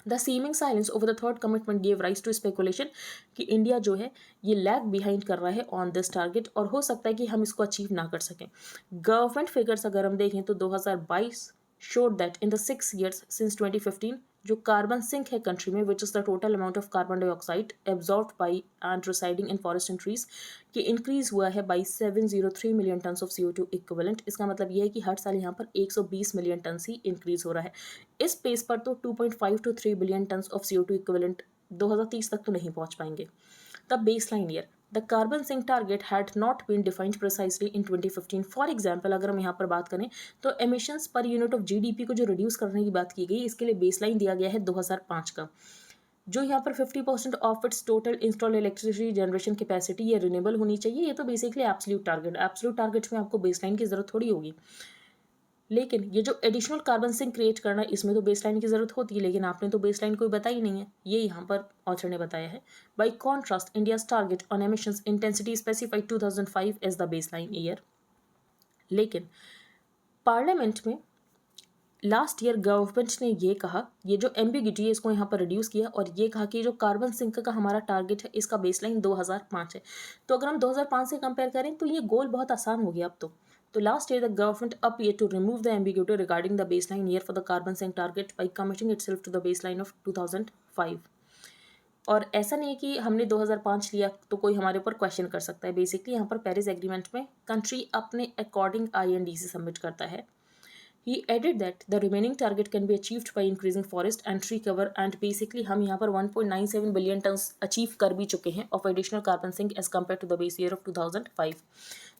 Speaker 1: The seeming silence over the third commitment gave rise to speculation कि इंडिया जो है ये लैग बिहाइंड कर रहा है ऑन दिस टारगेट, और हो सकता है कि हम इसको अचीव ना कर सकें। गवर्नमेंट फिगर्स अगर हम देखें तो 2022 showed that in the 6 years since 2015 जो कार्बन सिंक है कंट्री में, which is the total amount of carbon dioxide absorbed by and residing in forest and trees, कि इंक्रीज हुआ है by 703 million turns of CO2 equivalent. इसका मतलब ये है कि हर साल यहाँ पर 120 मिलियन टन्स ही इंक्रीज हो रहा है। इस पेस पर तो 2.5 to 3 billion tons of CO2 equivalent 2030 तक तो नहीं पहुँच पाएंगे। The base line year, the carbon sink target had not been defined precisely in 2015। For example अगर हम यहाँ पर बात करें तो emissions per unit of GDP को जो रिड्यूस करने की बात की गई, इसके लिए बेसलाइन दिया गया है 2005 का, जो यहाँ पर 50% of its total install electricity generation capacity ये रिन्यूएबल होनी चाहिए। ये तो basically absolute target, absolute target में आपको बेसलाइन की जरूरत थोड़ी होगी। लेकिन ये जो एडिशनल कार्बन सिंक क्रिएट करना, इसमें तो बेसलाइन की ज़रूरत होती है, लेकिन आपने तो बेसलाइन कोई बताई नहीं है, ये यहाँ पर ऑथर ने बताया है। By contrast India's target on emissions intensity specified 2005 as the baseline year. लेकिन पार्लियामेंट में लास्ट ईयर गवर्नमेंट ने ये कहा, ये जो एम्बिग्यूटी है इसको यहाँ पर रिड्यूस किया, और ये कहा कि जो कार्बन सिंक का हमारा टारगेट है इसका बेसलाइन 2005 है। तो अगर हम 2005 से कंपेयर करें तो ये गोल बहुत आसान हो गया अब तो last year the government appeared to remove the ambiguity regarding the baseline year for the carbon sink target by committing itself to the baseline of 2005। और ऐसा नहीं है कि हमने 2005 लिया तो कोई हमारे ऊपर क्वेश्चन कर सकता है। बेसिकली यहाँ पर पेरिस एग्रीमेंट में कंट्री अपने अकॉर्डिंग INDC सबमिट करता है। He added that the remaining target can be achieved by increasing forest and tree cover and basically हम यहाँ पर 1.97 billion tons achieve कर भी चुके हैं of additional carbon sink as compared to the base year of 2005.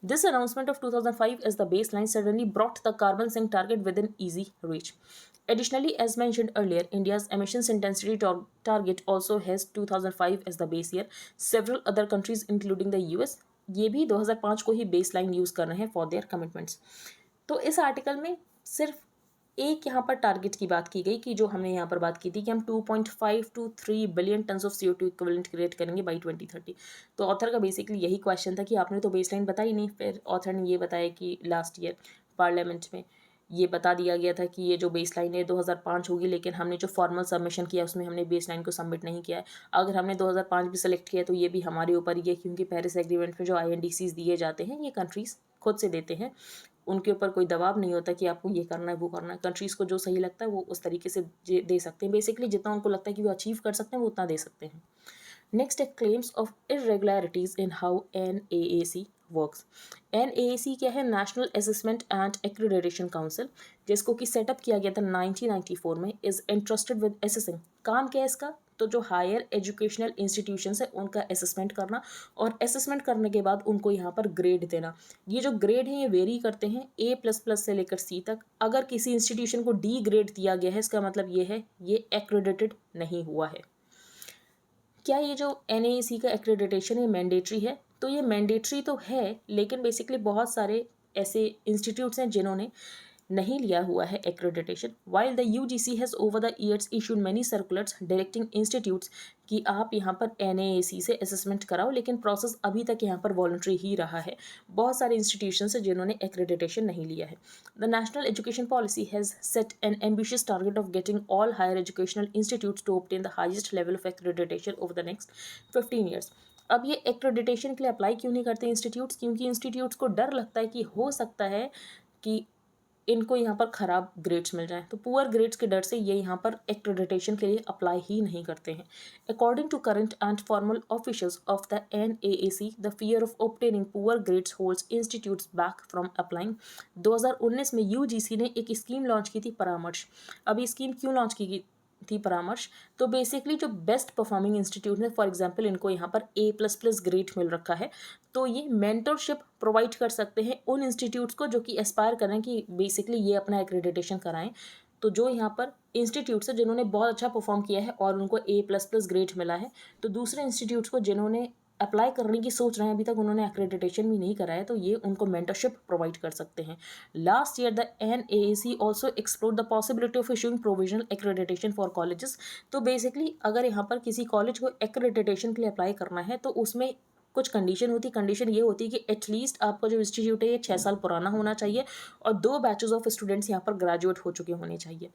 Speaker 1: This announcement of 2005 as the baseline suddenly brought the carbon sink target within easy reach. Additionally, as mentioned earlier, India's emissions intensity target also has 2005 as the base year. Several other countries including the US ये भी 2005 को ही बेसलाइन यूज़ कर रहे हैं फॉर देयर कमिटमेंट्स. तो इस आर्टिकल में सिर्फ एक यहाँ पर टारगेट की बात की गई कि जो हमने यहाँ पर बात की थी कि हम 2.5 to 3 billion tons of CO2 equivalent create करेंगे बाई 2030. तो ऑथर का बेसिकली यही क्वेश्चन था कि आपने तो बेसलाइन बताई नहीं. फिर ऑथर ने ये बताया कि लास्ट ईयर पार्लियामेंट में ये बता दिया गया था कि ये जो बेसलाइन है 2005 होगी, लेकिन हमने जो फॉर्मल सबमिशन किया उसमें हमने बेसलाइन को सबमिट नहीं किया है. अगर हमने 2005 भी सेलेक्ट किया तो ये भी हमारे ऊपर ही है, क्योंकि पेरिस एग्रीमेंट में जो INDCs दिए जाते हैं ये कंट्रीज़ खुद से देते हैं. उनके ऊपर कोई दबाव नहीं होता कि आपको ये करना है वो करना है. कंट्रीज़ को जो सही लगता है वो उस तरीके से दे सकते हैं. बेसिकली जितना उनको लगता है कि वो अचीव कर सकते हैं वो उतना दे सकते हैं. नेक्स्ट है claims of irregularities in how NAAC works. NAAC क्या है? National assessment and accreditation council, जिसको कि सेटअप किया गया था 1994 में. Is interested with assessing. काम क्या है इसका? तो जो हायर एजुकेशनल इंस्टीट्यूशंस है उनका असेसमेंट करना और असेसमेंट करने के बाद उनको यहाँ पर ग्रेड देना. ये जो ग्रेड है ये वेरी करते हैं A++ से लेकर C तक. अगर किसी इंस्टीट्यूशन को D ग्रेड दिया गया है इसका मतलब ये है ये एक्रेडिटेड नहीं हुआ है. क्या ये जो NAAC का एक्रेडिटेशन है मैंडेटरी है? तो ये मैंडेटरी तो है, लेकिन बेसिकली बहुत सारे ऐसे इंस्टीट्यूट्स हैं जिन्होंने नहीं लिया हुआ है accreditation. While the UGC has over the years issued many circulars directing institutes कि आप यहाँ पर NAAC से असेसमेंट कराओ, लेकिन प्रोसेस अभी तक यहाँ पर वॉलंटरी ही रहा है. बहुत सारे इंस्टीट्यूशन है जिन्होंने एक्रेडिटेशन नहीं लिया है. The national education policy has set an ambitious target of getting all higher educational institutes to obtain the highest level of accreditation over the next 15 years. अब ये एक्रेडिटेशन के लिए अप्लाई क्यों नहीं करते इंस्टीट्यूट्स? क्योंकि इंस्टीट्यूट्स को डर लगता है कि हो सकता है कि इनको यहाँ पर ख़राब ग्रेड्स मिल जाएं, तो पुअर ग्रेड्स के डर से ये यहाँ पर एक्रेडिटेशन के लिए अप्लाई ही नहीं करते हैं. According to current and former officials of the NAAC, the fear of obtaining poor grades holds institutes back from applying. 2019 में UGC ने एक स्कीम लॉन्च की थी परामर्श. अब ये स्कीम क्यों लॉन्च की थी परामर्श? तो बेसिकली जो बेस्ट परफॉर्मिंग इंस्टीट्यूट है, फॉर एग्जांपल इनको यहाँ पर A++ ग्रेड मिल रखा है, तो ये मेंटरशिप प्रोवाइड कर सकते हैं उन इंस्टीट्यूट्स को जो कि एस्पायर करें कि बेसिकली ये अपना एक्रेडिटेशन कराएं. तो जो यहाँ पर इंस्टीट्यूट्स है जिन्होंने बहुत अच्छा परफॉर्म किया है और उनको A++ ग्रेड मिला है, तो दूसरे इंस्टीट्यूट्स को जिन्होंने अप्लाई करने की सोच रहे हैं अभी तक उन्होंने एक्रेडिटेशन भी नहीं कराया, तो ये उनको मेंटरशिप प्रोवाइड कर सकते हैं. Last year the NAAC also explore the possibility of issuing provisional accreditation for colleges. तो बेसिकली अगर यहाँ पर किसी कॉलेज को एक्रेडिटेशन के लिए अप्लाई करना है तो उसमें कुछ कंडीशन होती. कंडीशन ये होती है कि एटलीस्ट आपका जो इंस्टीट्यूट है ये 6 साल पुराना होना चाहिए और 2 बैचेस ऑफ स्टूडेंट्स यहाँ पर ग्रेजुएट हो चुके होने चाहिए.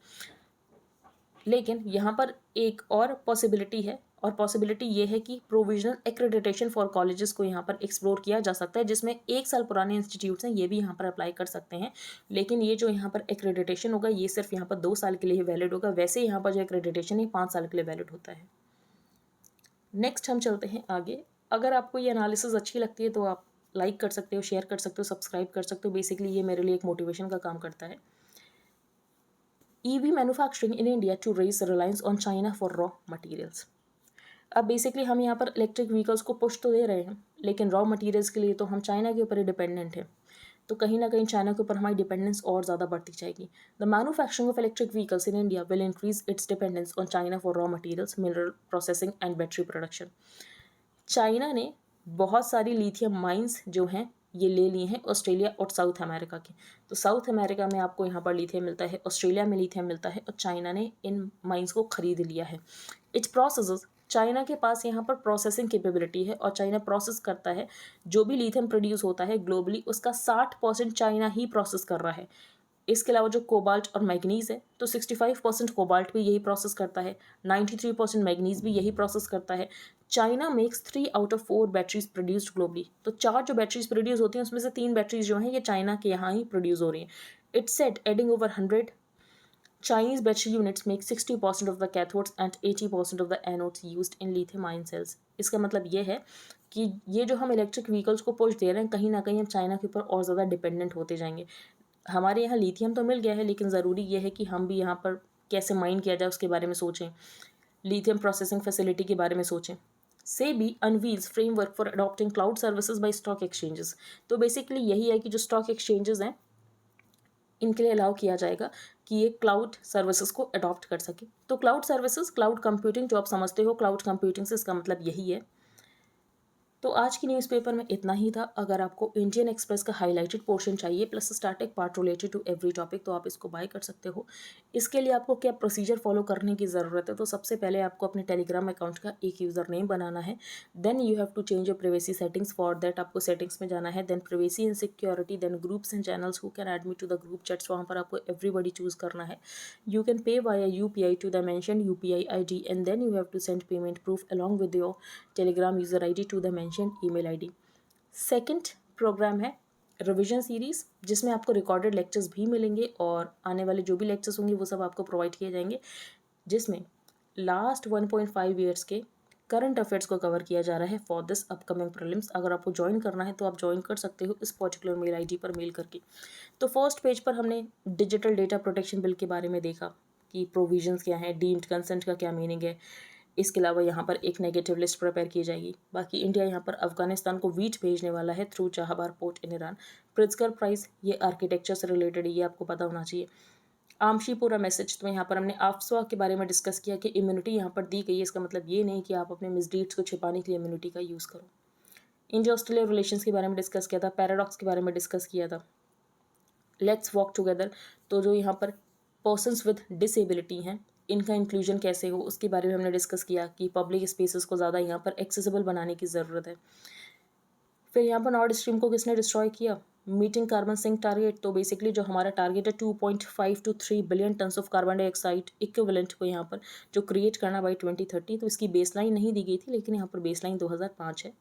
Speaker 1: लेकिन यहाँ पर एक और पॉसिबिलिटी है, और पॉसिबिलिटी ये है कि प्रोविजनल एक्रेडिटेशन फॉर कॉलेजेस को यहाँ पर एक्सप्लोर किया जा सकता है, जिसमें 1 साल पुराने इंस्टीट्यूट्स हैं ये भी यहाँ पर अप्लाई कर सकते हैं. लेकिन ये जो यहाँ पर एक्रेडिटेशन होगा ये सिर्फ यहाँ पर 2 साल के लिए ही वैलिड होगा. वैसे यहाँ पर जो एक्रेडिटेशन है 5 साल के लिए वैलिड होता है. नेक्स्ट हम चलते हैं आगे. अगर आपको ये एनालिसिस अच्छी लगती है तो आप लाइक कर सकते हो, शेयर कर सकते हो, सब्सक्राइब कर सकते हो. बेसिकली ये मेरे लिए एक मोटिवेशन का काम करता है. EV manufacturing in India to raise reliance on China for raw materials. अब बेसिकली हम यहाँ पर इलेक्ट्रिक व्हीकल्स को पुश तो दे रहे हैं, लेकिन रॉ मटेरियल्स के लिए तो हम चाइना के ऊपर ही डिपेंडेंट हैं. तो कहीं ना कहीं चाइना के ऊपर हमारी डिपेंडेंस और ज़्यादा बढ़ती जाएगी. The manufacturing of electric vehicles in India will increase its dependence on China for raw materials, mineral processing and battery production. China ने बहुत सारी लिथियम माइंस जो हैं ये ले लिए हैं ऑस्ट्रेलिया और साउथ अमेरिका के. तो साउथ अमेरिका में आपको यहाँ पर लिथियम मिलता है, ऑस्ट्रेलिया में लिथियम मिलता है, और चाइना ने इन माइंस को खरीद लिया है. इट्स प्रोसेसेस, चाइना के पास यहाँ पर प्रोसेसिंग कैपेबिलिटी है और चाइना प्रोसेस करता है. जो भी लिथियम प्रोड्यूस होता है ग्लोबली उसका 60% चाइना ही प्रोसेस कर रहा है. इसके अलावा जो कोबाल्ट और मैग्नीज है तो 65% कोबाल्ट भी यही प्रोसेस करता है, 93% मैग्नीज भी यही प्रोसेस करता है. China makes 3 out of 4 batteries produced globally. तो 4 जो बैटरीज प्रोड्यूस होती हैं उसमें से 3 बैटरीज जो हैं ये चाइना के यहाँ ही प्रोड्यूस हो रही हैं. It's said adding over 100 Chinese battery units make 60% of the cathodes and 80% of the anodes used in lithium-ion cells. इसका मतलब ये है कि ये जो हम इलेक्ट्रिक व्हीकल्स को पुश दे रहे हैं कहीं ना कहीं हम चाइना के ऊपर और ज़्यादा डिपेंडेंट होते जाएंगे. हमारे यहाँ लिथियम तो मिल गया है, लेकिन ज़रूरी ये है कि हम भी यहाँ पर कैसे माइन किया जाए उसके बारे में सोचें, लिथियम प्रोसेसिंग फैसिलिटी के बारे में सोचें। SEBI unveils framework for adopting cloud services by stock exchanges. तो बेसिकली यही है कि जो स्टॉक एक्सचेंजेस हैं इनके लिए अलाउ किया जाएगा कि ये क्लाउड सर्विसेज को अडॉप्ट कर सके। तो क्लाउड सर्विसेज, क्लाउड कंप्यूटिंग जो आप समझते हो क्लाउड कंप्यूटिंग से, इसका मतलब यही है। तो आज की न्यूज़पेपर में इतना ही था। अगर आपको इंडियन एक्सप्रेस का हाईलाइटेड पोर्शन चाहिए plus static part related to every topic, तो आप इसको बाय कर सकते हो। इसके लिए आपको क्या प्रोसीजर फॉलो करने की ज़रूरत है? तो सबसे पहले आपको अपने टेलीग्राम अकाउंट का एक यूज़र नेम बनाना है। Then you have to change your privacy settings. For that आपको सेटिंग्स में जाना है, then privacy and security, then groups and channels who can add me to the group chats, वहाँ पर आपको एवरीबडी चूज़ करना है। You can pay via UPI to the mentioned UPI ID, and then you have to send payment proof along with your Telegram user ID to the mentioned email ID. Second program है रिवीजन सीरीज़, जिसमें आपको रिकॉर्डेड लेक्चर्स भी मिलेंगे और आने वाले जो भी लेक्चर्स होंगे वो सब आपको प्रोवाइड किए जाएंगे, जिसमें लास्ट 1.5 ईयर्स के करंट अफेयर्स को कवर किया जा रहा है फॉर दिस अपकमिंग प्रीलिम्स। अगर आपको ज्वाइन करना है तो आप ज्वाइन कर सकते हो इस पर्टिकुलर मेल आईडी पर मेल करके। तो फर्स्ट पेज पर हमने डिजिटल डेटा प्रोटेक्शन बिल के बारे में देखा कि प्रोविजंस क्या हैं, डीम्ड कंसेंट का क्या मीनिंग है। इसके अलावा यहाँ पर एक नेगेटिव लिस्ट प्रिपेयर की जाएगी। बाकी इंडिया यहाँ पर अफगानिस्तान को वीट भेजने वाला है through Chabahar port in Iran. Pritzker prize, ये आर्किटेक्चर से रिलेटेड है, ये आपको पता होना चाहिए। आमशीपुरा मैसेज, तो यहाँ पर हमने अफवाह के बारे में डिस्कस किया कि इम्यूनिटी यहाँ पर दी गई है, इसका मतलब ये नहीं कि आप अपने मिसडीड्स को छिपाने के लिए इम्यूनिटी का यूज़ करो। इंडिया ऑस्ट्रेलिया रिलेशंस के बारे में डिस्कस किया था, पैराडॉक्स के बारे में डिस्कस किया था, लेट्स वॉक टुगेदर। तो जो यहाँ पर पर्सन्स विद डिसेबिलिटी हैं इनका इंक्लूजन कैसे हो उसके बारे में हमने डिस्कस किया कि पब्लिक स्पेसेस को ज़्यादा यहाँ पर एक्सेसिबल बनाने की ज़रूरत है। फिर यहाँ पर नॉर्थ स्ट्रीम को किसने डिस्ट्रॉय किया? Meeting carbon sink target. तो बेसिकली जो हमारा टारगेट है 2.5 to 3 billion tons of carbon dioxide equivalent को यहाँ पर जो क्रिएट करना बाई 2030, तो इसकी बेसलाइन नहीं दी गई थी, लेकिन यहाँ पर बेसलाइन 2005 है।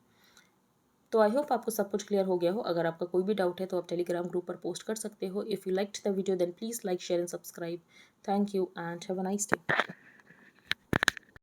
Speaker 1: तो आई होप आपको सब कुछ क्लियर हो गया हो। अगर आपका कोई भी डाउट है तो आप टेलीग्राम ग्रुप पर पोस्ट कर सकते हो। If you liked the video then please like share and subscribe. Thank you and have a nice day.